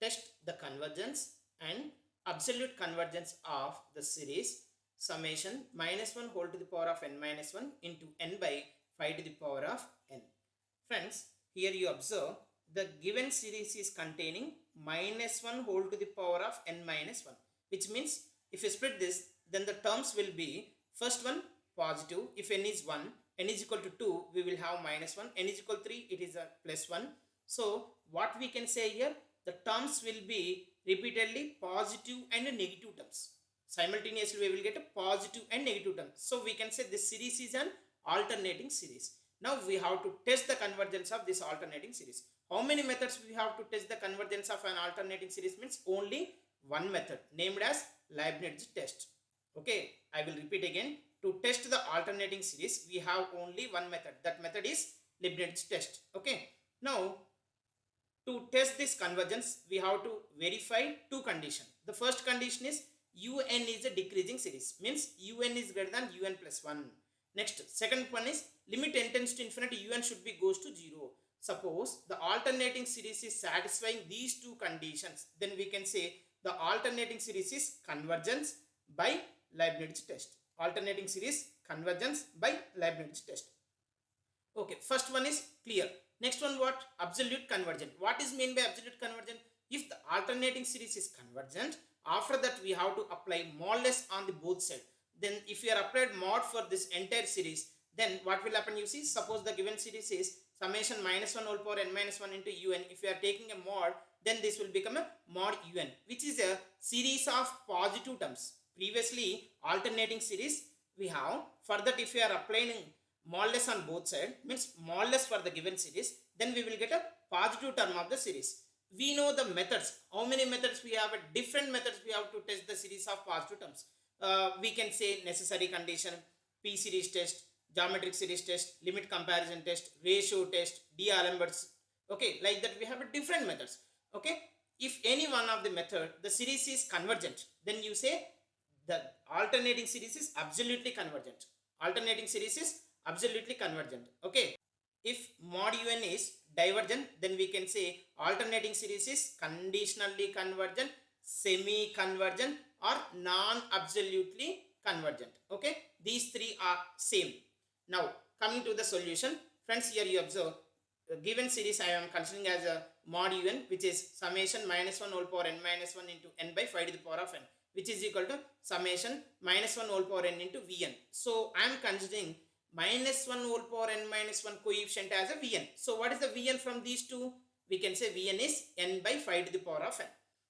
test the convergence and absolute convergence of the series summation minus 1 whole to the power of n minus 1 into n by 5 to the power of n. Friends, here you observe the given series is containing minus 1 whole to the power of n minus 1, which means if you split this, then the terms will be first one positive. If n is 1, n is equal to 2, we will have minus 1. N is equal to 3, it is a plus 1. So what we can say here, the terms will be repeatedly positive and negative terms. Simultaneously, we will get a positive and negative terms. So we can say this series is an alternating series. Now we have to test the convergence of this alternating series. How many methods we have to test the convergence of an alternating series? Means only one method, named as Leibniz test. Okay, I will repeat again. To test the alternating series, we have only one method. That method is Leibniz test. Okay, now to test this convergence, we have to verify two conditions. The first condition is un is a decreasing series, means un is greater than un plus 1. Next, second one is limit n tends to infinity, un should be goes to 0. Suppose the alternating series is satisfying these two conditions, then we can say the alternating series is convergence by Leibniz test. Alternating series convergence by Leibniz test. Okay, first one is clear. Next one, what? Absolute convergent. What is meant by absolute convergent? If the alternating series is convergent, after that we have to apply modulus on the both sides. Then if you are applied mod for this entire series, then what will happen? You see, suppose the given series is summation minus 1 whole power n minus 1 into un. If you are taking a mod, then this will become a mod un, which is a series of positive terms. Previously, alternating series we have. For that, if you are applying modulus on both sides, means modulus for the given series, then we will get a positive term of the series. We know the methods. How many methods we have? Different methods we have to test the series of positive terms. We can say necessary condition, P series test, geometric series test, limit comparison test, ratio test, D'Alembert's. Okay, like that we have different methods. Okay, if any one of the method, the series is convergent, then you say the alternating series is absolutely convergent. Alternating series is absolutely convergent. Okay, if mod un is divergent, then we can say alternating series is conditionally convergent, semi convergent, or non absolutely convergent. Okay, these three are same. Now coming to the solution, friends, here you observe given series I am considering as a mod un, which is summation minus 1 whole power n minus 1 into n by 5 to the power of n, which is equal to summation minus 1 whole power n into vn. So I am considering minus 1 whole power n minus 1 coefficient as a vn. So what is the vn from these two? We can say vn is n by 5 to the power of n.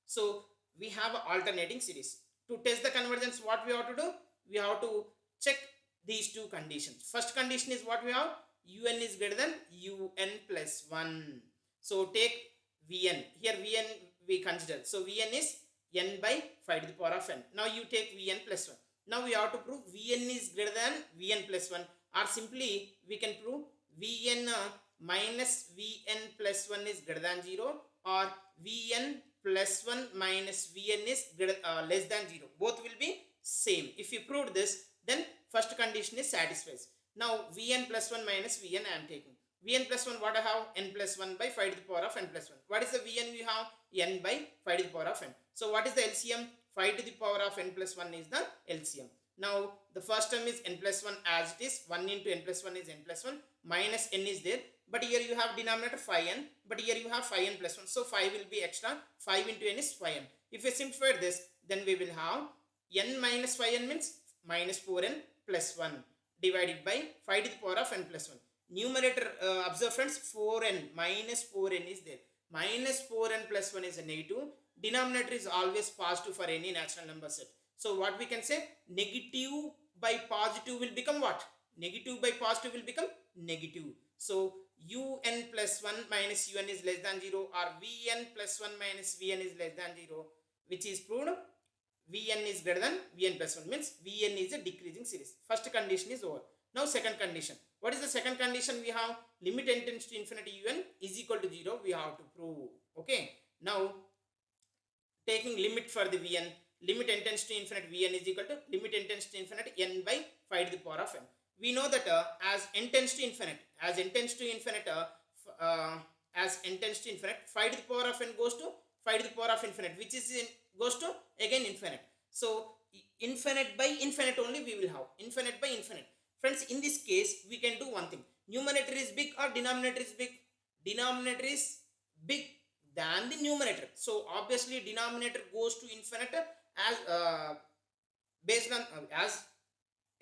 So we have an alternating series. To test the convergence, what we have to do? We have to check these two conditions. First condition is what we have? Un is greater than un plus 1. So take vn. Here vn we consider. So vn is n by 5 to the power of n. Now you take vn plus 1. Now we have to prove vn is greater than vn plus 1, or simply we can prove vn minus vn plus 1 is greater than 0, or vn plus 1 minus vn is less than 0. Both will be same. If you prove this, then first condition is satisfied. Now vn plus 1 minus vn I am taking. Vn plus 1, what I have? N plus 1 by 5 to the power of n plus 1. What is the vn we have? N by 5 to the power of n. So what is the LCM? 5 to the power of n plus 1 is the LCM. Now the first term is n plus 1 as it is. 1 into n plus 1 is n plus 1, minus n is there. But here you have denominator 5n, but here you have 5n plus 1. So 5 will be extra. 5 into n is 5n. If we simplify this, then we will have n minus 5n means minus 4n plus 1 divided by 5 to the power of n plus 1. Numerator, observe friends, 4n minus 4n is there. Minus 4n plus 1 is a negative. Denominator is always positive for any natural number set. So what we can say? Negative by positive will become what? Negative by positive will become negative. So un plus 1 minus un is less than 0, or vn plus 1 minus vn is less than 0, which is proved. Vn is greater than vn plus 1, means vn is a decreasing series. First condition is over. Now second condition. What is the second condition? We have limit n tends to infinity un is equal to 0. We have to prove. Okay. Now taking limit for the vn, limit n tends to infinity vn is equal to limit n tends to infinity n by 5 to the power of n. We know that as n tends to infinity, as n tends to infinity, 5 to the power of n goes to 5 to the power of infinite, which is goes to again infinite. So infinite by infinite only we will have, infinite by infinite. Friends, in this case we can do one thing. Numerator is big or denominator is big? Denominator is big than the numerator. So obviously denominator goes to infinite as based on as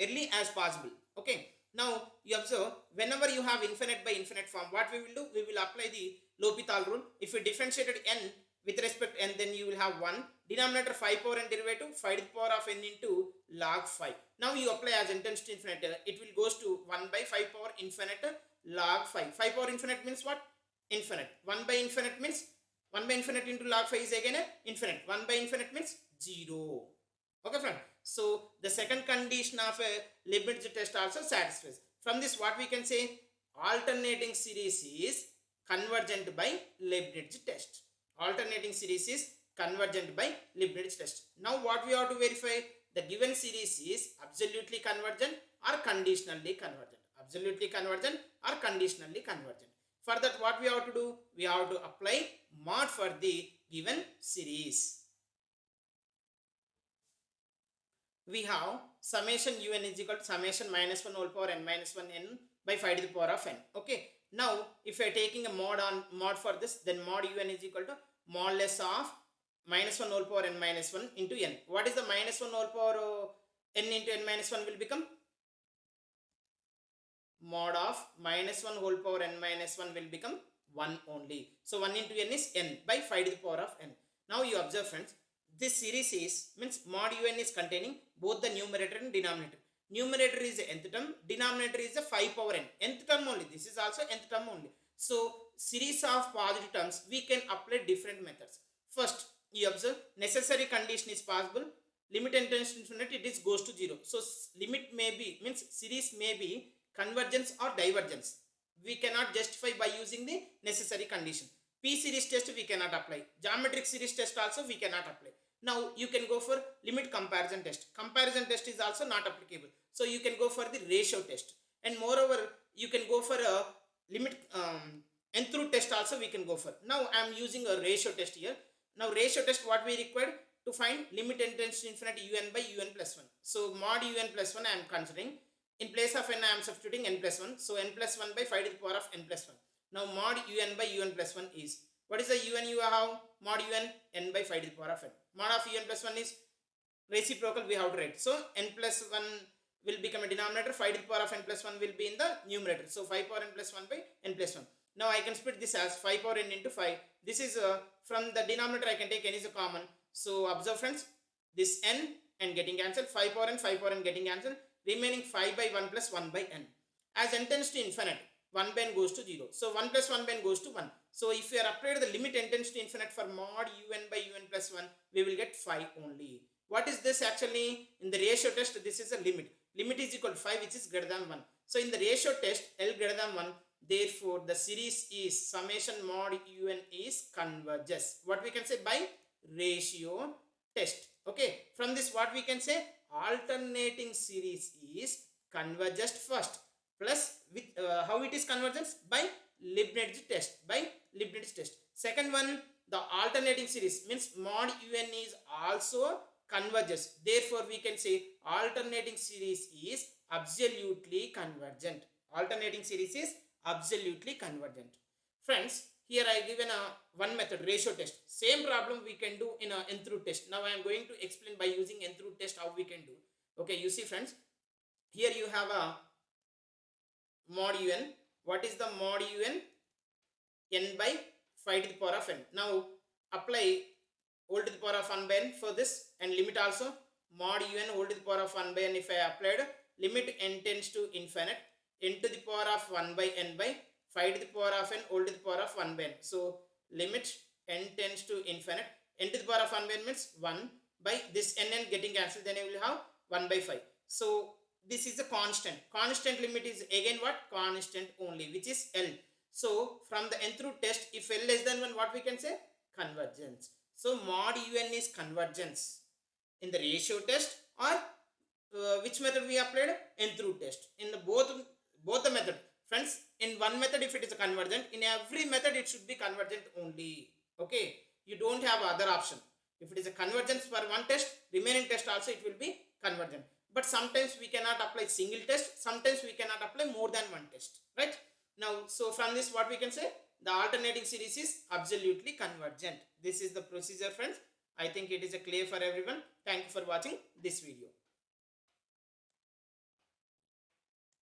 early as possible. Okay, now you observe, whenever you have infinite by infinite form, what we will do, we will apply the L'Hopital rule. If you differentiated n with respect to n, then you will have 1 denominator 5 power n derivative 5 to the power of n into log 5. Now you apply as n tends to infinite, it will goes to 1 by 5 power infinite log 5. 5 power infinite means what? Infinite. 1 by infinite means 1 by infinite into log 5 is again infinite. 1 by infinite means 0. Okay, friend. So the second condition of a Leibniz test also satisfies. From this, what we can say? Alternating series is convergent by Leibniz test. Alternating series is convergent by Leibniz test. Now what we have to verify? The given series is absolutely convergent or conditionally convergent. Absolutely convergent or conditionally convergent. For that, what we have to do? We have to apply mod for the given series. We have summation un is equal to summation minus 1 whole power n minus 1 n by 5 to the power of n. Okay. Now, if I are taking a mod for this, then mod un is equal to modulus of minus 1 whole power n minus 1 into n. What is the minus 1 whole power n into n minus 1 will become? Mod of minus 1 whole power n minus 1 will become 1 only. So 1 into n is n by 5 to the power of n. Now you observe, friends, this series is means mod un is containing both the numerator and denominator. Numerator is the nth term, denominator is the 5 power n. Nth term only. This is also nth term only. So series of positive terms, we can apply different methods. First, you observe necessary condition is possible. Limit n tends to infinity, it is goes to 0. So limit may be means series may be convergence or divergence. We cannot justify by using the necessary condition. P series test we cannot apply. Geometric series test also we cannot apply. Now you can go for limit comparison test. Comparison test is also not applicable. So you can go for the ratio test. And moreover, you can go for a limit nth root test also we can go for. Now I am using a ratio test here. Now ratio test, what we required to find limit n tends to infinity un by un plus 1. So mod un plus 1 I am considering. In place of n I am substituting n plus 1. So n plus 1 by 5 to the power of n plus 1. Now mod un by un plus 1 is, what is the un you have? Mod un n by 5 to the power of n. Mod of un plus 1 is reciprocal, we have to write. So n plus 1 will become a denominator, 5 to the power of n plus 1 will be in the numerator. So 5 power n plus 1 by n plus 1. Now I can split this as 5 power n into 5. This is from the denominator I can take n is a common. So observe, friends, this n and getting cancelled, 5 power n getting cancelled, remaining 5 by 1 plus 1 by n. As n tends to infinite, 1 by n goes to 0. So 1 plus 1 by n goes to 1. So if we are applied the limit n tends to infinite for mod un by un plus 1, we will get 5 only. What is this actually? In the ratio test, this is a limit. Limit is equal to 5, which is greater than 1. So in the ratio test, L greater than 1, therefore the series is summation mod un is converges. What we can say? By ratio test. Okay. From this, what we can say? Alternating series is converges first. Plus with how it is convergence? By Leibniz test. By Leibniz test. Second one, the alternating series means mod un is also converges. Therefore we can say alternating series is absolutely convergent. Alternating series is absolutely convergent. Friends, here I given a one method, ratio test. Same problem we can do in a nth root test. Now I am going to explain by using nth root test how we can do. Okay, you see, friends, here you have a mod un. What is the mod un? N by 5 to the power of n. Now apply whole to the power of 1 by n for this, and limit also mod un whole to the power of 1 by n. If I applied, limit n tends to infinite, n to the power of 1 by n by 5 to the power of n whole to the power of 1 by n. So limit n tends to infinite, n to the power of 1 by n means 1 by this n getting cancelled, then you will have 1 by 5. So this is a constant. Constant limit is again what? Constant only, which is L. So from the nth root test, if L less than 1, what we can say? Convergence. So mod un is convergence in the ratio test, or which method we applied? Nth root test. In the both the method. Friends, in one method if it is a convergent, in every method it should be convergent only. Okay. You don't have other option. If it is a convergence for one test, remaining test also it will be convergent. But sometimes we cannot apply single test, sometimes we cannot apply more than one test, right? Now, so from this what we can say, the alternating series is absolutely convergent. This is the procedure, friends. I think it is clear for everyone. Thank you for watching this video.